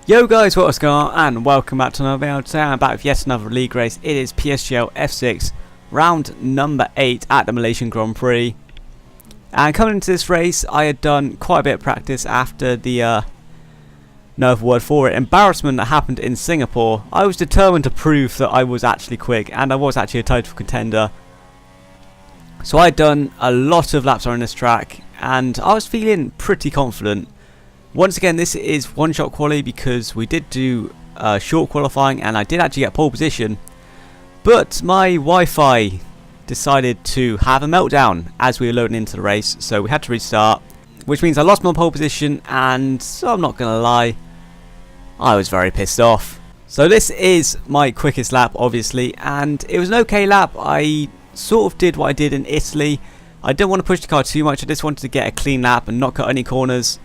Yo guys, what's going on, and welcome back to another video. Today I'm back with yet another league race. It is Psgl F6 round number 8 at the Malaysian Grand Prix. And coming into this race, I had done quite a bit of practice after the no other word for it, embarrassment that happened in Singapore. I was determined to prove that I was actually quick, and I was actually a title contender. So I had done a lot of laps on this track, and I was feeling pretty confident. Once again, this is one-shot quali because we did do short qualifying and I did actually get pole position. But my Wi-Fi decided to have a meltdown as we were loading into the race, so we had to restart. Which means I lost my pole position, and so I'm not going to lie, I was very pissed off. So this is my quickest lap, obviously, and it was an okay lap. I sort of did what I did in Italy. I didn't want to push the car too much, I just wanted to get a clean lap and not cut any corners.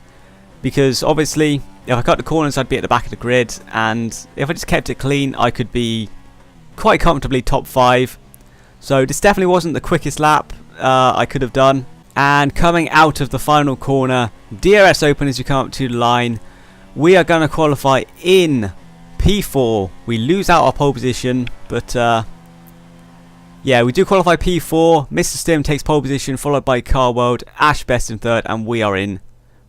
Because obviously, if I cut the corners, I'd be at the back of the grid, and if I just kept it clean, I could be quite comfortably top 5. So this definitely wasn't the quickest lap I could have done. And coming out of the final corner, DRS open as you come up to the line. We are going to qualify in P4. We lose out our pole position, but yeah, we do qualify P4. Mr. Stim takes pole position, followed by Car World, Ash Best in 3rd, and we are in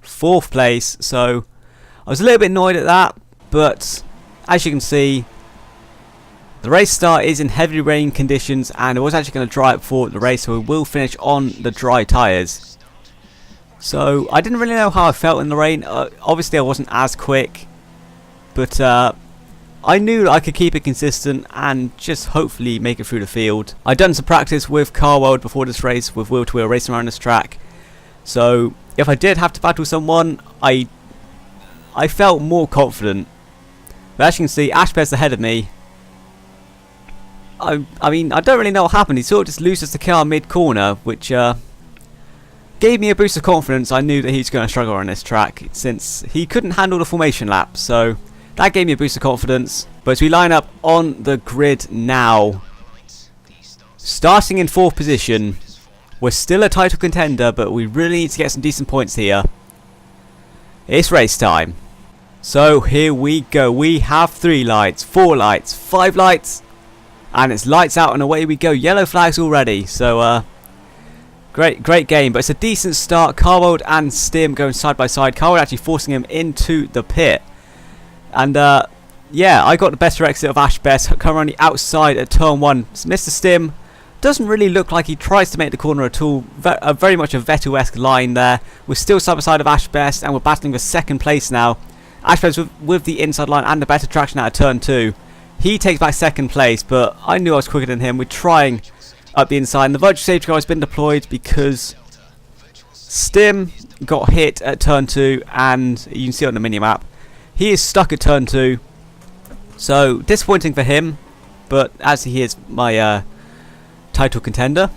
4th place. So I was a little bit annoyed at that, but as you can see, the race start is in heavy rain conditions, and I was actually going to dry up for the race, so we will finish on the dry tyres. So I didn't really know how I felt in the rain. Obviously I wasn't as quick, but I knew that I could keep it consistent and just hopefully make it through the field. I'd done some practice with Car World before this race, with wheel-to-wheel racing around this track. So if I did have to battle someone, I felt more confident. But as you can see, Ashbest ahead of me. I mean, I don't really know what happened. He sort of just loses the car mid-corner, which gave me a boost of confidence. I knew that he's going to struggle on this track, since he couldn't handle the formation lap. So that gave me a boost of confidence. But as we line up on the grid now, starting in 4th position, we're still a title contender, but we really need to get some decent points here. It's race time. So here we go. We have 3 lights, 4 lights, 5 lights, and it's lights out and away we go. Yellow flags already. So great game, but it's a decent start. Carwold and Stim going side by side. Carwold actually forcing him into the pit. And yeah, I got the better exit of Ash Best, coming around the outside at turn 1. Mr. Stim doesn't really look like he tries to make the corner at all. Very much a Vettel-esque line there. We're still side by side of Ash Best, and we're battling for 2nd place now. Ash Best with the inside line and the better traction out of turn 2. He takes back 2nd place, but I knew I was quicker than him. We're trying up the inside, and the virtual safety car has been deployed because Stim got hit at turn 2, and you can see it on the mini-map. He is stuck at turn 2, so disappointing for him, but as he is my title contender,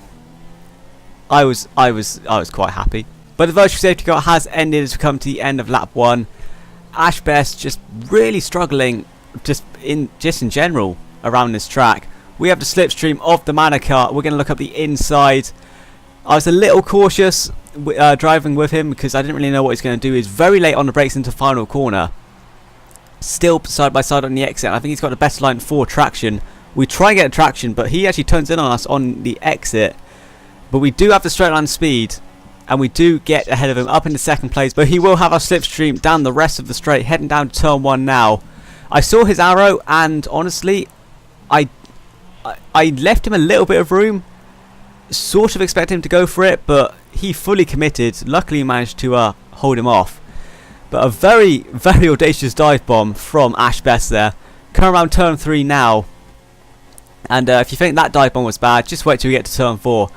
I was quite happy. But the virtual safety car has ended as we come to the end of lap 1. Ash Best just really struggling just in general around this track. We have the slipstream of the Mana car. We're going to look up the inside. I was a little cautious driving with him because I didn't really know what he's going to do. He's very late on the brakes into final corner. Still side by side on the exit. I think he's got the best line for traction. We try and get traction, but he actually turns in on us on the exit. But we do have the straight line speed, and we do get ahead of him up into 2nd place. But he will have our slipstream down the rest of the straight, heading down to turn 1 now. I saw his arrow, and honestly, I left him a little bit of room. Sort of expected him to go for it, but he fully committed. Luckily managed to hold him off. But a very, very audacious dive bomb from Ash Best there. Come around turn 3 now. And if you think that dive bomb was bad, just wait till we get to turn 4.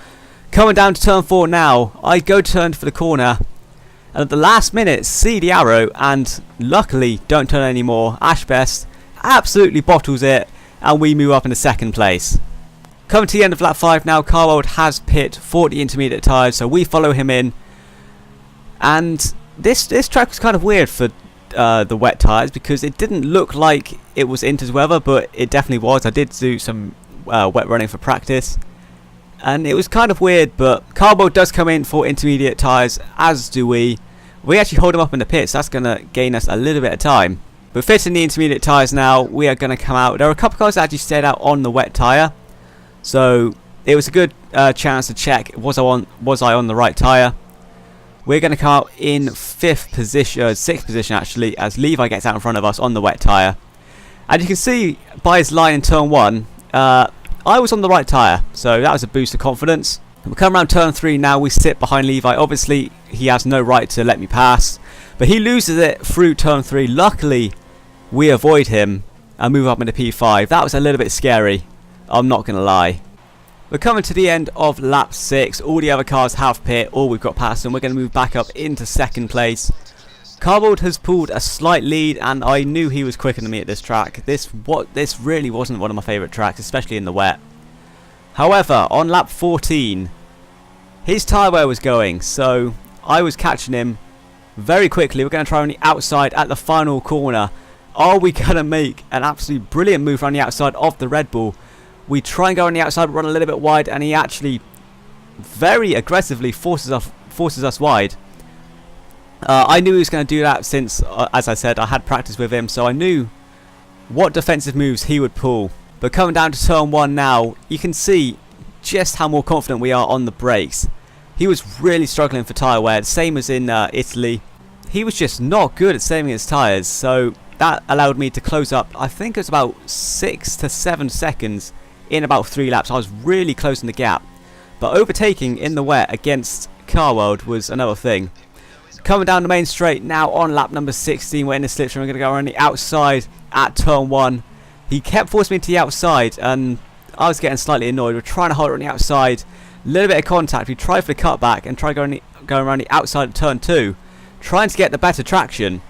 Coming down to turn 4 now, I go turn for the corner, and at the last minute see the arrow, and luckily don't turn anymore. Ash Best absolutely bottles it, and we move up into 2nd place. Coming to the end of lap 5 now, Carwold has pit 40 intermediate tyres, so we follow him in. And this track was kind of weird for the wet tyres, because it didn't look like it was Inter's weather, but it definitely was. I did do some wet running for practice, and it was kind of weird, but Carbo does come in for intermediate tyres, as do we. We actually hold him up in the pits, so that's going to gain us a little bit of time. But fitting the intermediate tyres now, we are going to come out. There are a couple of cars that actually stayed out on the wet tyre, so it was a good chance to check was I on the right tyre. We're going to come out in sixth position actually, as Levi gets out in front of us on the wet tyre. And you can see by his line in turn 1, I was on the right tyre, so that was a boost of confidence. We come around turn 3 now, we sit behind Levi. Obviously, he has no right to let me pass, but he loses it through turn 3. Luckily, we avoid him and move up into P5. That was a little bit scary, I'm not going to lie. We're coming to the end of lap 6. All the other cars have pit, or we've got past them. We're going to move back up into second place. Carbold has pulled a slight lead, and I knew he was quicker than me at this track. This really wasn't one of my favourite tracks, especially in the wet. However, on lap 14, his tyre wear was going, so I was catching him very quickly. We're going to try on the outside at the final corner. Are we going to make an absolutely brilliant move around the outside of the Red Bull? We try and go on the outside, run a little bit wide, and he actually very aggressively forces us wide. I knew he was going to do that since, as I said, I had practice with him, so I knew what defensive moves he would pull. But coming down to turn 1 now, you can see just how more confident we are on the brakes. He was really struggling for tyre wear, the same as in Italy. He was just not good at saving his tyres, so that allowed me to close up, I think it was about 6 to 7 seconds in about 3 laps. I was really closing the gap. But overtaking in the wet against Carworld was another thing. Coming down the main straight now on lap number 16, we're in the slipstream. We're going to go around the outside at turn 1. He kept forcing me to the outside, and I was getting slightly annoyed. We're trying to hold it on the outside. A little bit of contact. We tried for the cutback and tried going around the outside of turn 2, trying to get the better traction.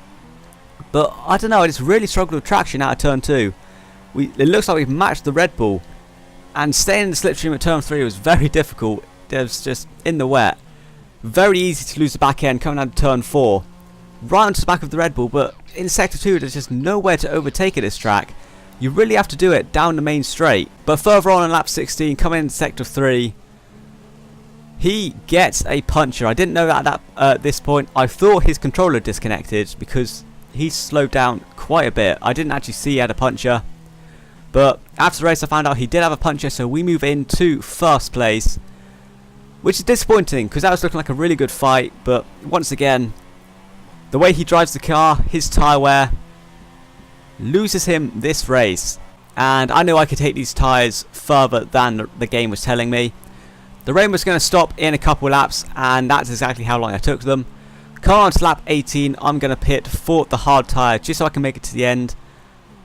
But I don't know, I just really struggled with traction out of turn 2. It looks like we've matched the Red Bull. And staying in the slipstream at turn 3 was very difficult. It was just in the wet. Very easy to lose the back end coming out of turn 4. Right onto the back of the Red Bull, but in sector 2 there's just nowhere to overtake at this track. You really have to do it down the main straight. But further on in lap 16, coming into sector 3, he gets a puncher. I didn't know that at this point. I thought his controller disconnected because he slowed down quite a bit. I didn't actually see he had a puncher. But after the race I found out he did have a puncher, so we move into first place. Which is disappointing because that was looking like a really good fight. But once again, the way he drives the car, his tyre wear, loses him this race. And I knew I could take these tyres further than the game was telling me. The rain was going to stop in a couple laps, and that's exactly how long I took them. Car on to lap 18, I'm going to pit for the hard tyre just so I can make it to the end.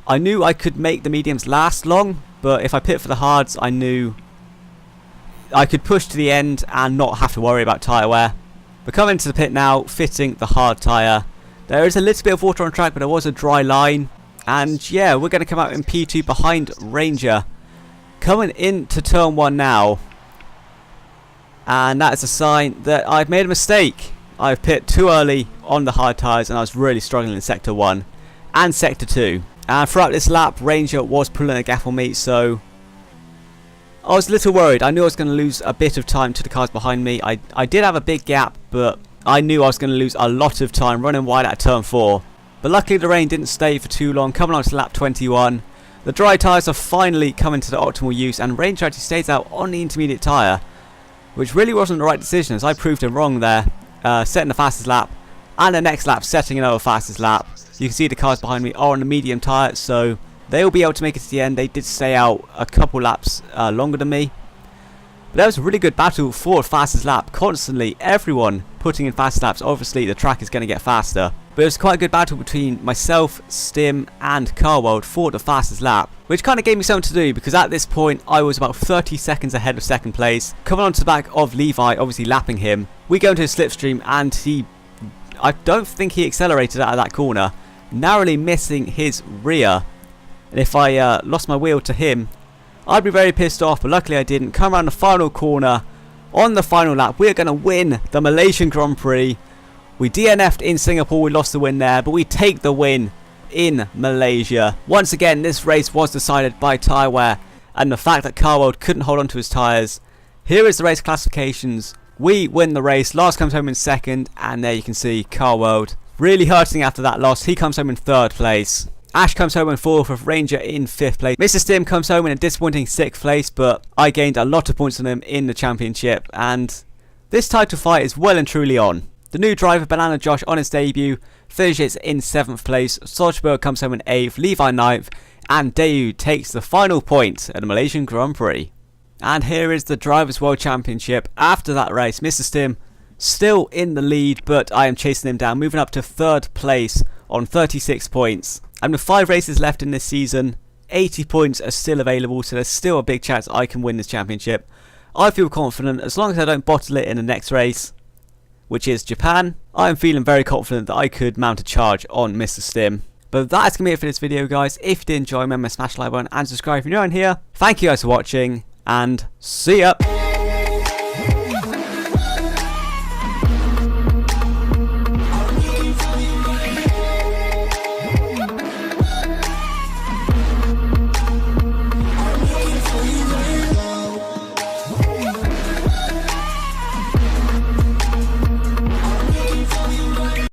I knew I could make the mediums last long, but if I pit for the hards, I knew I could push to the end and not have to worry about tyre wear. We're coming to the pit now, fitting the hard tyre. There is a little bit of water on track, but there was a dry line. And yeah, we're going to come out in P2 behind Ranger. Coming into turn 1 now. And that is a sign that I've made a mistake. I've pit too early on the hard tyres, and I was really struggling in sector 1 and sector 2. And throughout this lap, Ranger was pulling a gap on me, so I was a little worried. I knew I was going to lose a bit of time to the cars behind me. I did have a big gap, but I knew I was going to lose a lot of time running wide at turn 4. But luckily the rain didn't stay for too long. Coming on to lap 21, the dry tyres are finally coming to the optimal use, and Ranger actually stays out on the intermediate tyre, which really wasn't the right decision, as I proved him wrong there, setting the fastest lap, and the next lap setting another fastest lap. You can see the cars behind me are on the medium tyre, so they will be able to make it to the end. They did stay out a couple laps longer than me. But that was a really good battle for fastest lap. Constantly, everyone putting in fast laps. Obviously, the track is going to get faster. But it was quite a good battle between myself, Stim, and Carworld for the fastest lap. Which kind of gave me something to do, because at this point, I was about 30 seconds ahead of second place. Coming on to the back of Levi, obviously lapping him. We go into his slipstream, and I don't think he accelerated out of that corner, narrowly missing his rear. And if I lost my wheel to him, I'd be very pissed off, but luckily I didn't. Come around the final corner on the final lap. We're going to win the Malaysian Grand Prix. We DNF'd in Singapore, we lost the win there, but we take the win in Malaysia. Once again, this race was decided by tyre wear and the fact that Carworld couldn't hold on to his tyres. Here is the race classifications. We win the race. Lars comes home in second, and there you can see Carworld really hurting after that loss. He comes home in 3rd place. Ash comes home in 4th with Ranger in 5th place. Mr. Stim comes home in a disappointing 6th place, but I gained a lot of points on him in the championship, and this title fight is well and truly on. The new driver, Banana Josh, on his debut, finishes in 7th place. Sojberg comes home in 8th, Levi 9th, and Daewoo takes the final point at the Malaysian Grand Prix. And here is the Drivers' World Championship. After that race, Mr. Stim still in the lead, but I am chasing him down, moving up to 3rd place on 36 points. And with 5 races left in this season, 80 points are still available, so there's still a big chance I can win this championship. I feel confident as long as I don't bottle it in the next race, which is Japan. I am feeling very confident that I could mount a charge on Mr. Stim. But that is going to be it for this video, guys. If you did enjoy, remember to smash the like button and subscribe if you're new on here. Thank you guys for watching, and see ya!